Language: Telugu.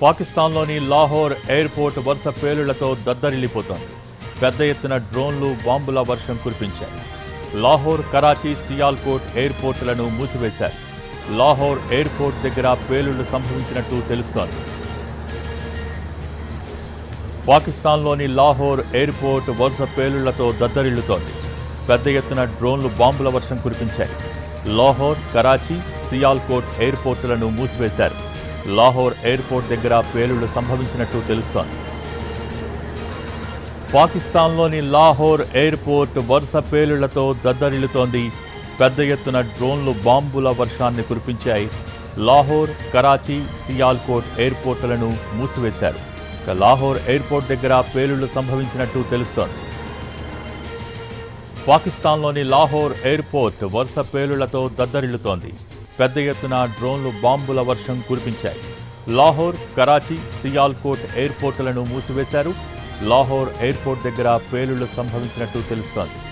పాకిస్తాన్లోని లాహోర్ ఎయిర్పోర్ట్ వరుస పేలుళ్లతో దద్దరిల్లిపోతోంది. పెద్ద ఎత్తున డ్రోన్లు, బాంబుల వర్షం కురిపించాయి. లాహోర్, కరాచీ, సియాల్కోట్ ఎయిర్పోర్టులను మూసివేశారు. లాహోర్ ఎయిర్పోర్ట్ దగ్గర పేలుళ్లు సంభవించినట్టు తెలుస్తోంది. పాకిస్తాన్లోని లాహోర్ ఎయిర్పోర్ట్ వరుస పేలుళ్లతో దద్దరిల్లుతోంది. పెద్ద ఎత్తున డ్రోన్లు, బాంబుల వర్షం కురిపించాయి. లాహోర్, కరాచీ, సియాల్కోట్ ఎయిర్పోర్టులను మూసివేశారు. లాహోర్ ఎయిర్పోర్ట్ దగ్గర పేలుళ్లు సంభవించినట్టు తెలుస్తోంది. పాకిస్తాన్లోని లాహోర్ ఎయిర్పోర్ట్ వరుస పేలుళ్లతో దద్దరిల్లుతోంది. పెద్ద ఎత్తున డ్రోన్లు, బాంబుల వర్షాన్ని కురిపించాయి. లాహోర్, కరాచీ, సియాల్కోట్ ఎయిర్పోర్టులను మూసివేశారు. లాహోర్ ఎయిర్పోర్ట్ దగ్గర పేలుళ్లు సంభవించినట్టు తెలుస్తోంది. పాకిస్తాన్లోని లాహోర్ ఎయిర్పోర్ట్ వరుస పేలుళ్లతో దద్దరిల్లుతోంది. పెద్ద ఎత్తున డ్రోన్లు, బాంబుల వర్షం కురిపించాయి. లాహోర్, కరాచీ, సియాల్కోట్ ఎయిర్పోర్టులను మూసివేశారు. లాహోర్ ఎయిర్పోర్ట్ దగ్గర పేలుళ్లు సంభవించినట్టు తెలుస్తోంది.